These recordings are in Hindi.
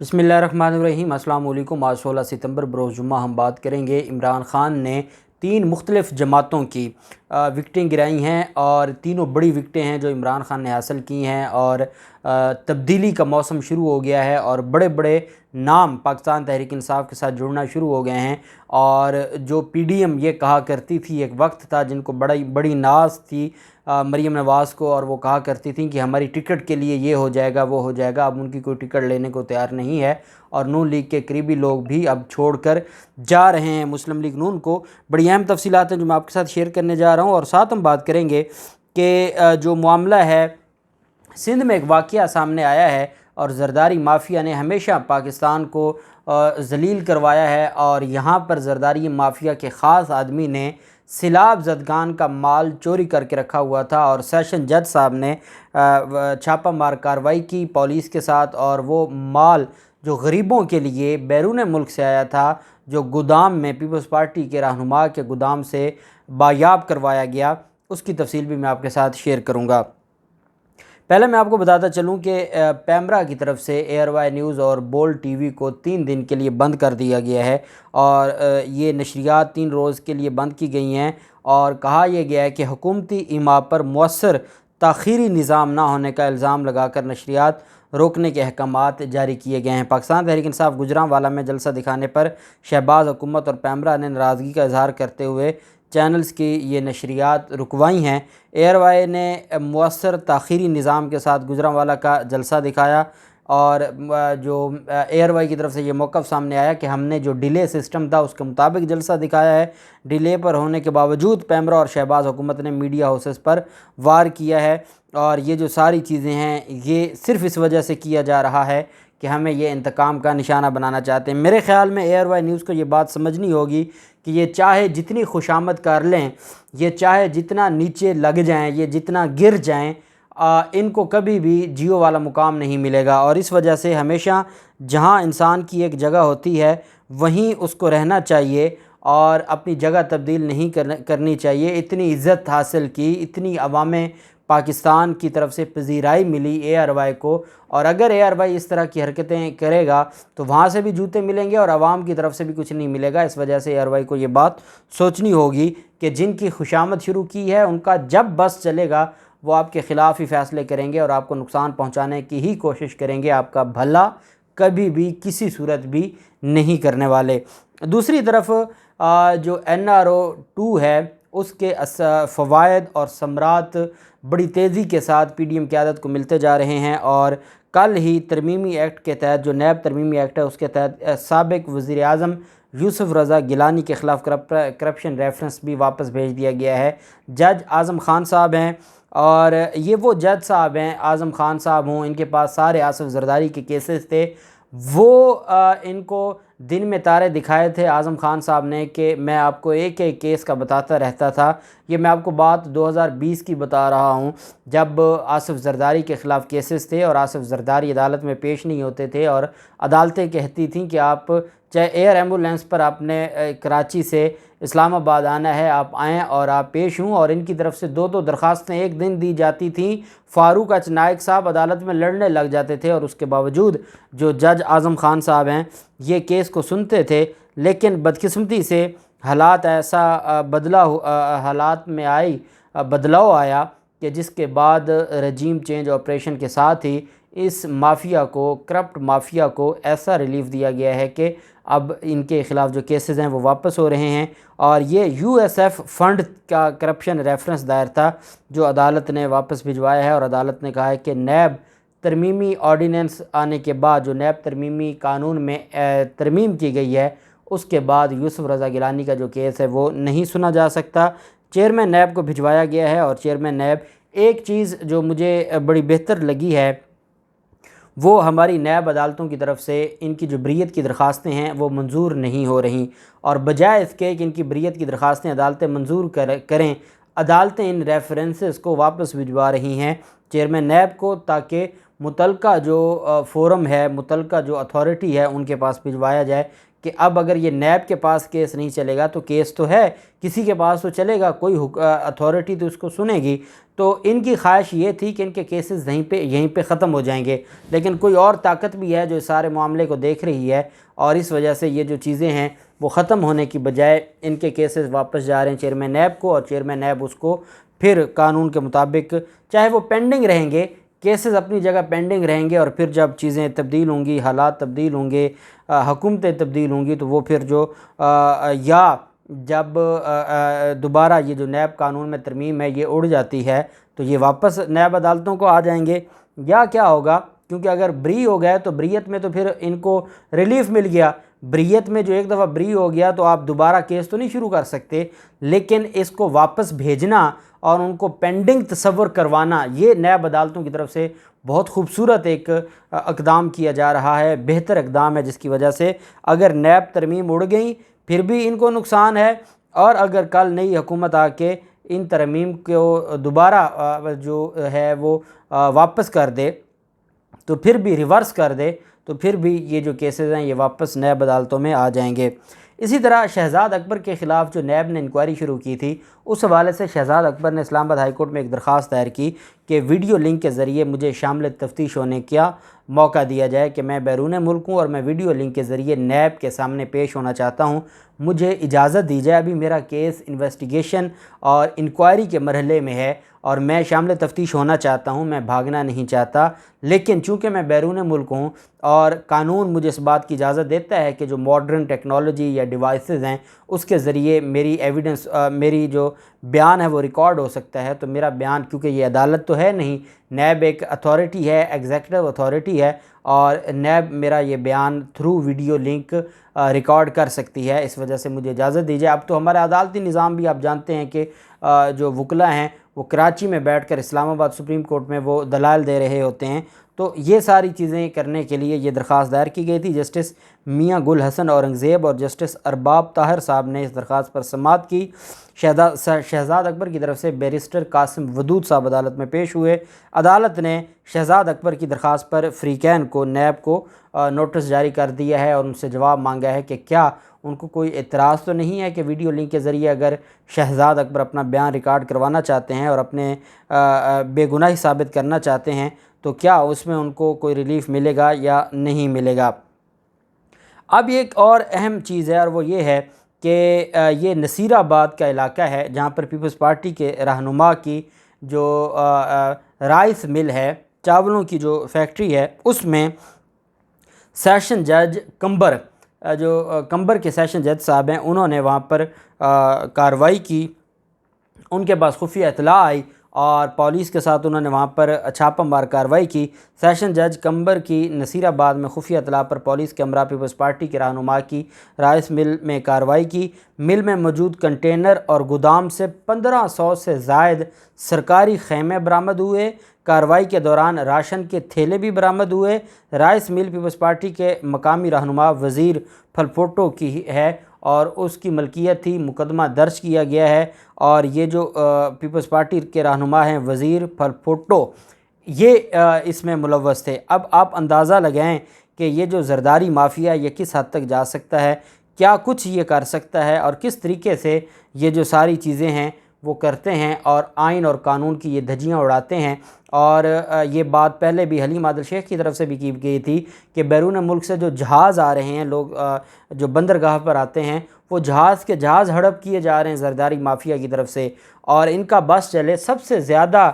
बिस्मिल्लाहिर्रहमानिर्रहीम। अस्सलाम वालेकुम। आज 16 सितंबर बरोज़ जुम्मा हम बात करेंगे इमरान ख़ान ने 3 मुख्तलिफ़ जमातों की विकटें गिराई हैं और तीनों बड़ी विकटें हैं जो इमरान ख़ान ने हासिल की हैं और तब्दीली का मौसम शुरू हो गया है और बड़े बड़े नाम पाकिस्तान तहरीक इंसाफ के साथ जुड़ना शुरू हो गए हैं। और जो पीडीएम ये कहा करती थी, एक वक्त था जिनको बड़ी बड़ी नाज थी मरीम नवाज़ को, और वो कहा करती थी कि हमारी टिकट के लिए ये हो जाएगा वो हो जाएगा। अब उनकी कोई टिकट लेने को तैयार नहीं है और नून लीग के करीबी लोग भी अब छोड़कर जा रहे हैं मुस्लिम लीग नून को। बड़ी अहम तफसीलात हैं जो मैं आपके साथ शेयर करने जा रहा हूँ और साथ हम बात करेंगे कि जो मामला है सिंध में एक वाक़या सामने आया है और ज़रदारी माफिया ने हमेशा पाकिस्तान को ज़लील करवाया है और यहाँ पर ज़रदारी माफिया के ख़ास आदमी ने सिलाब जदगान का माल चोरी करके रखा हुआ था और सेशन जज साहब ने छापा मार कार्रवाई की पुलिस के साथ और वो माल जो गरीबों के लिए बैरून मुल्क से आया था, जो गोदाम में पीपल्स पार्टी के रहनुमा के गोदाम से बायाब करवाया गया, उसकी तफसील भी मैं आपके साथ शेयर करूँगा। पहले मैं आपको बताता चलूं कि पैमरा की तरफ से एयरवाई न्यूज़ और बोल्ड टीवी को 3 दिन के लिए बंद कर दिया गया है और ये नशरियात 3 रोज़ के लिए बंद की गई हैं और कहा यह गया है कि हुकूमती इमा पर मौसर ताख़ीरी निज़ाम ना होने का इल्ज़ाम लगाकर नशरियात रोकने के अहकामात जारी किए गए हैं। पाकिस्तान तहरीक इंसाफ गुजरांवाला में जलसा दिखाने पर शहबाज हुकूमत और पैमरा ने नाराज़गी का इजहार करते हुए चैनल्स की ये नशरियात रुकवाई हैं। एयरवाई ने मौसर ताख़ीरी निज़ाम के साथ गुजरांवाला का जलसा दिखाया और जो एयरवाई की तरफ से ये मौक़िफ़ सामने आया कि हमने जो डिले सिस्टम था उसके मुताबिक जलसा दिखाया है। डिले पर होने के बावजूद पैमरा और शहबाज हुकूमत ने मीडिया हाउसेस पर वार किया है और ये जो सारी चीज़ें हैं ये सिर्फ़ इस वजह से किया जा रहा है कि हमें ये इंतकाम का निशाना बनाना चाहते हैं। मेरे ख़्याल में एयरवाई न्यूज़ को ये बात समझनी होगी कि ये चाहे जितनी खुशामद कर लें, ये चाहे जितना नीचे लग जाएं, ये जितना गिर जाएं, इनको कभी भी जियो वाला मुकाम नहीं मिलेगा। और इस वजह से हमेशा जहां इंसान की एक जगह होती है वहीं उसको रहना चाहिए और अपनी जगह तब्दील नहीं करनी चाहिए। इतनी इज़्ज़त हासिल की, इतनी अवाम पाकिस्तान की तरफ से पजीराई मिली एयरवाई को, और अगर एयरवाई इस तरह की हरकतें करेगा तो वहाँ से भी जूते मिलेंगे और आवाम की तरफ से भी कुछ नहीं मिलेगा। इस वजह से एयरवाई को ये बात सोचनी होगी कि जिनकी खुशामद शुरू की है उनका जब बस चलेगा वो आपके ख़िलाफ़ ही फ़ैसले करेंगे और आपको नुकसान पहुँचाने की ही कोशिश करेंगे। आपका भला कभी भी किसी सूरत भी नहीं करने वाले। दूसरी तरफ जो NRO 2 है उसके फ़वायद और समरात बड़ी तेज़ी के साथ पीडीएम क़यादत को मिलते जा रहे हैं और कल ही तरमीमी एक्ट के तहत, जो नैब तरमीमी एक्ट है उसके तहत साबिक़ वज़ीर आज़म यूसुफ़ रज़ा गिलानी के ख़िलाफ़ करप्शन रेफरेंस भी वापस भेज दिया गया है। जज आज़म ख़ान साहब हैं और ये वो जज साहब हैं, आज़म ख़ान साहब हों, इनके पास सारे आसिफ ज़रदारी के केसेस थे। वो इनको दिन में तारे दिखाए थे आज़म ख़ान साहब ने कि मैं आपको एक एक केस का बताता रहता था। ये मैं आपको बात 2020 की बता रहा हूँ जब आसिफ ज़रदारी के ख़िलाफ़ केसेस थे और आसिफ ज़रदारी अदालत में पेश नहीं होते थे और अदालतें कहती थीं कि आप चाहे एयर एम्बुलेंस पर आपने कराची से इस्लामाबाद आना है, आप आएँ और आप पेश हों, और इनकी तरफ से 2-2 दरख्वास्तें एक दिन दी जाती थीं। फ़ारूक नाइक साहब अदालत में लड़ने लग जाते थे और उसके बावजूद जो जज आज़म ख़ान साहब हैं ये केस को सुनते थे। लेकिन बदकिस्मती से हालात ऐसा हालात में बदलाव आया कि जिसके बाद रजीम चेंज ऑपरेशन के साथ ही इस माफिया को, करप्ट माफिया को ऐसा रिलीफ दिया गया है कि अब इनके ख़िलाफ़ जो केसेस हैं वो वापस हो रहे हैं। और ये USF फ़ंड का करप्शन रेफरेंस दायर था जो अदालत ने वापस भिजवाया है और अदालत ने कहा है कि नैब तरमीमी ऑर्डीनेंस आने के बाद, जो नैब तरमीमी कानून में तरमीम की गई है, उसके बाद यूसुफ़ रज़ा गिलानी का जो केस है वो नहीं सुना जा सकता। चेयरमैन नैब को भिजवाया गया है और चेयरमैन नैब, एक चीज़ जो मुझे बड़ी बेहतर लगी है वो हमारी नैब अदालतों की तरफ से इनकी जो बरीयत की दरख्वास्तें हैं वो मंजूर नहीं हो रही, और बजाय इसके कि इनकी बरीयत की दरख्वास्तें अदालतें मंजूर करें, अदालतें इन रेफरेंसेस को वापस भिजवा रही हैं चेयरमैन नैब को, ताकि मुतलका जो फ़ोरम है, मुतलका जो अथॉरिटी है, उनके पास भिजवाया जाए कि अब अगर ये नैब के पास केस नहीं चलेगा तो केस तो है, किसी के पास तो चलेगा, कोई अथॉरिटी तो उसको सुनेगी। तो इनकी ख्वाहिश ये थी कि इनके केसेस यहीं पे ख़त्म हो जाएंगे, लेकिन कोई और ताकत भी है जो इस सारे मामले को देख रही है, और इस वजह से ये जो चीज़ें हैं वो ख़त्म होने की बजाय इनके केसेस वापस जा रहे हैं चेयरमैन नैब को, और चेयरमैन नैब उसको फिर कानून के मुताबिक, चाहे वो पेंडिंग रहेंगे, केसेस अपनी जगह पेंडिंग रहेंगे, और फिर जब चीज़ें तब्दील होंगी, हालात तब्दील होंगे, हुकूमतें तब्दील होंगी, तो वो फिर जो या जब दोबारा ये जो नैब कानून में तरमीम है ये उड़ जाती है तो ये वापस नैब अदालतों को आ जाएंगे, या क्या होगा, क्योंकि अगर ब्री हो गए तो ब्रीयत में तो फिर इनको रिलीफ मिल गया। ब्रीयत में जो एक दफ़ा ब्री हो गया तो आप दोबारा केस तो नहीं शुरू कर सकते, लेकिन इसको वापस भेजना और उनको पेंडिंग तस्वर करवाना, ये नैब अदालतों की तरफ से बहुत खूबसूरत एक इक़दाम किया जा रहा है, बेहतर इक़दाम है, जिसकी वजह से अगर नैब तरमीम उड़ गई फिर भी इनको नुकसान है, और अगर कल नई हुकूमत आके इन तरमीम को दोबारा जो है वो वापस कर दे, तो फिर भी रिवर्स कर दे, तो फिर भी ये जो केसेस हैं ये वापस नैब अदालतों में आ जाएंगे। इसी तरह शहजाद अकबर के ख़िलाफ़ जो नैब ने इंक्वायरी शुरू की थी, उस हवाले से शहजाद अकबर ने इस्लामाबाद हाई कोर्ट में एक दरख्वास्त दायर की कि वीडियो लिंक के ज़रिए मुझे शामिल तफ्तीश होने का मौका दिया जाए कि मैं बैरून मुल्क हूँ और मैं वीडियो लिंक के ज़रिए नैब के सामने पेश होना चाहता हूँ, मुझे इजाज़त दी जाए। अभी मेरा केस इन्वेस्टिगेशन और इंक्वायरी के मरहले में है और मैं शामिल तफ्तीश होना चाहता हूँ, मैं भागना नहीं चाहता, लेकिन चूँकि मैं बैरून मुल्क हूँ और कानून मुझे इस बात की इजाज़त देता है कि जो मॉडर्न टेक्नोलॉजी या डिवाइसेस हैं उसके ज़रिए मेरी एविडेंस, मेरी जो बयान है वो रिकॉर्ड हो सकता है, तो मेरा बयान, क्योंकि ये अदालत तो है नहीं, नैब एक अथॉरिटी है, एग्जीक्यूटिव अथॉरिटी है, और नैब मेरा ये बयान थ्रू वीडियो लिंक रिकॉर्ड कर सकती है, इस वजह से मुझे इजाज़त दीजिए। अब तो हमारा अदालती निज़ाम भी आप जानते हैं कि जो वकला हैं वो कराची में बैठकर इस्लामाबाद सुप्रीम कोर्ट में वो दलाल दे रहे होते हैं, तो ये सारी चीज़ें करने के लिए ये दरख्वास्त दायर की गई थी। जस्टिस मियां गुल हसन औरंगज़ेब और जस्टिस अरबाब ताहिर साहब ने इस दरख्वास्त पर समाअत की। शहजाद अकबर की तरफ से बैरिस्टर कासिम वदूद साहब अदालत में पेश हुए। अदालत ने शहजाद अकबर की दरख्वास्त पर फ़रीक़ैन को, नैब को नोटिस जारी कर दिया है और उनसे जवाब मांगा है कि क्या उनको कोई एतराज़ तो नहीं है कि वीडियो लिंक के ज़रिए अगर शहजाद अकबर अपना बयान रिकॉर्ड करवाना चाहते हैं और अपने बेगुनाही साबित करना चाहते हैं, तो क्या उसमें उनको कोई रिलीफ़ मिलेगा या नहीं मिलेगा। अब एक और अहम चीज़ है और वो ये है कि ये नसीराबाद का इलाका है जहाँ पर पीपल्स पार्टी के रहनुमा की जो राइस मिल है, चावलों की जो फैक्ट्री है, उसमें सेशन जज कंबर, जो कंबर के सेशन जज साहब हैं, उन्होंने वहाँ पर कार्रवाई की। उनके पास खुफिया इत्तला आई और पुलिस के साथ उन्होंने वहाँ पर छापा मार कार्रवाई की। सेशन जज कंबर की नसीराबाद में खुफिया इत्तला पर पुलिस के हमरा पीपल्स पार्टी के रहनुमा की राइस मिल में कार्रवाई की। मिल में मौजूद कंटेनर और गोदाम से 1500 से ज़ायद सरकारी ख़ैमे बरामद हुए। कार्रवाई के दौरान राशन के थैले भी बरामद हुए। राइस मिल पीपल्स पार्टी के मकामी रहनुमा वज़ीर फलफोटो की है और उसकी मलकियत थी। मुकदमा दर्ज किया गया है और ये जो पीपल्स पार्टी के रहनुमा हैं वज़ीर फलफोटो, ये इसमें मुलव्वस थे। अब आप अंदाज़ा लगाएं कि ये जो ज़रदारी माफिया ये किस हद तक जा सकता है, क्या कुछ ये कर सकता है और किस तरीके से ये जो सारी चीज़ें हैं वो करते हैं और आइन और कानून की ये धज्जियाँ उड़ाते हैं। और ये बात पहले भी हलीम आदिल शेख की तरफ से भी की गई थी कि बैरून मुल्क से जो जहाज़ आ रहे हैं, लोग जो बंदरगाह पर आते हैं, वो जहाज़ हड़प किए जा रहे हैं ज़रदारी माफिया की तरफ से, और इनका बस चले। सबसे ज़्यादा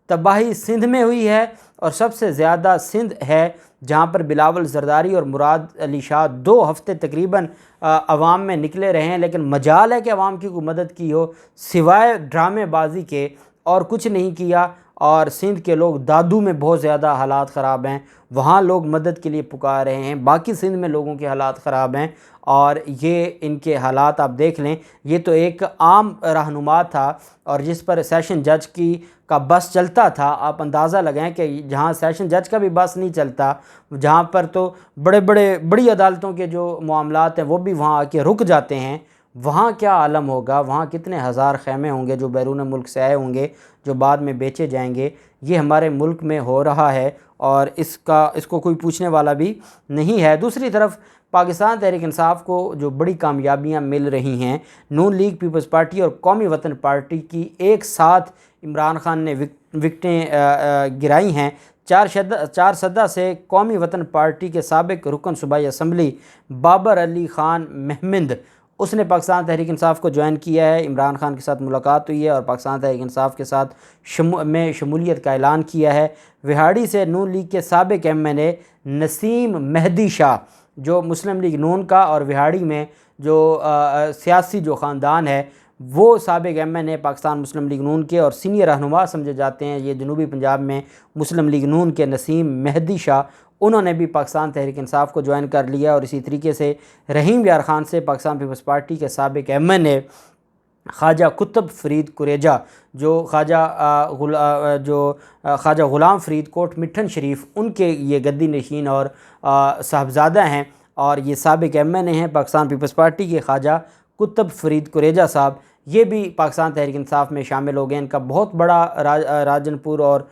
तबाही सिंध में हुई है और सबसे ज़्यादा सिंध है जहाँ पर बिलावल ज़रदारी और मुराद अली शाह 2 हफ़्ते तकरीबन अवाम में निकले रहे हैं, लेकिन मजाल है कि अवाम की कोई मदद की हो, सिवाय ड्रामेबाजी के और कुछ नहीं किया। और सिंध के लोग, दादू में बहुत ज़्यादा हालात ख़राब हैं, वहाँ लोग मदद के लिए पुकार रहे हैं, बाकी सिंध में लोगों के हालात ख़राब हैं। और ये इनके हालात आप देख लें, ये तो एक आम रहनुमा था और जिस पर सेशन जज का बस चलता था। आप अंदाज़ा लगाएं कि जहाँ सेशन जज का भी बस नहीं चलता, जहाँ पर तो बड़ी अदालतों के जो मामलात हैं वो भी वहाँ आके रुक जाते हैं, वहाँ क्या आलम होगा, वहाँ कितने हज़ार ख़ैमे होंगे जो बैरून मुल्क से आए होंगे, जो बाद में बेचे जाएंगे। ये हमारे मुल्क में हो रहा है और इसको कोई पूछने वाला भी नहीं है। दूसरी तरफ पाकिस्तान तहरीक इंसाफ को जो बड़ी कामयाबियां मिल रही हैं, नून लीग, पीपल्स पार्टी और कौमी वतन पार्टी की एक साथ इमरान खान ने विकटें गिराई हैं। चार सदा से कौमी वतन पार्टी के साबिक रुकन सूबाई असम्बली बाबर अली खान महमिद, उसने पाकिस्तान तहरीक इंसाफ को ज्वाइन किया है। इमरान खान के साथ मुलाकात हुई है और पाकिस्तान तहरीक इंसाफ के साथ शमूलियत का ऐलान किया है। विहाड़ी से नून लीग के साबिक MNA नसीम मेहदी शाह, जो मुस्लिम लीग नून का और विहाड़ी में जो सियासी जो ख़ानदान है वो साबिक MNA पाकिस्तान मुस्लिम लीग नून के और सीनियर रहनुमा समझे जाते हैं। ये जनूबी पंजाब में मुस्लिम लीग नून के नसीम मेहदी शाह, उन्होंने भी पाकिस्तान तहरीक इंसाफ को ज्वाइन कर लिया। और इसी तरीके से रहीम यार खान से पाकिस्तान पीपल्स पार्टी के साबिक MNA ख्वाजा कुतुब फरीद कुरेजा, जो ख्वाजा ग़ुलाम फरीद कोट मिठन शरीफ, उनके ये गद्दी नशीन और साहबजादा हैं और ये साबिक MNA हैं पाकिस्तान पीपल्स पार्टी के ख्वाजा कुतुब फरीद कुरेजा साहब, ये भी पाकिस्तान तहरीक इंसाफ में शामिल हो गए। इनका बहुत बड़ा राजनपुर और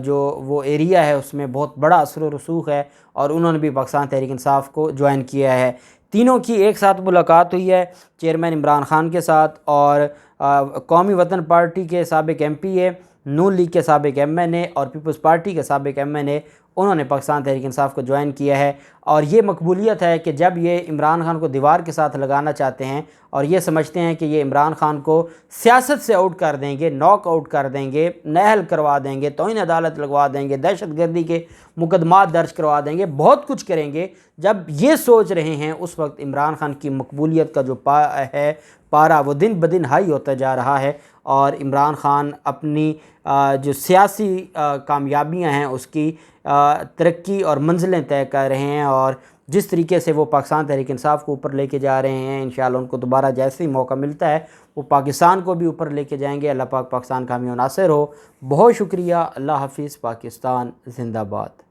जो वो एरिया है उसमें बहुत बड़ा असर व रसूख है और उन्होंने भी पाकिस्तान तहरीक इंसाफ को ज्वाइन किया है। तीनों की एक साथ मुलाकात हुई है चेयरमैन इमरान खान के साथ और कौमी वतन पार्टी के साबिक MPA, नून लीग के साबिक MNA और पीपल्स पार्टी के साबिक MNA, उन्होंने पाकिस्तान तहरीक इंसाफ को ज्वाइन किया है। और ये मकबूलियत है कि जब ये इमरान खान को दीवार के साथ लगाना चाहते हैं और ये समझते हैं कि ये इमरान खान को सियासत से आउट कर देंगे, नॉक आउट कर देंगे, नहल करवा देंगे, तौहीन अदालत लगवा देंगे, दहशतगर्दी के मुकदमात दर्ज करवा देंगे, बहुत कुछ करेंगे, जब ये सोच रहे हैं उस वक्त इमरान खान की मकबूलियत का जो पारा वो दिन ब दिन हाई होता जा रहा है और इमरान खान अपनी जो सियासी कामयाबियां हैं उसकी तरक्की और मंजिलें तय कर रहे हैं और जिस तरीके से वो पाकिस्तान तहरीक इंसाफ को ऊपर लेके जा रहे हैं, इंशाअल्लाह उनको दोबारा जैसे ही मौका मिलता है वो पाकिस्तान को भी ऊपर लेके जाएंगे। अल्लाह पाक पाकिस्तान का हामी नासिर हो। बहुत शुक्रिया। अल्लाह हाफिज़। पाकिस्तान जिंदाबाद।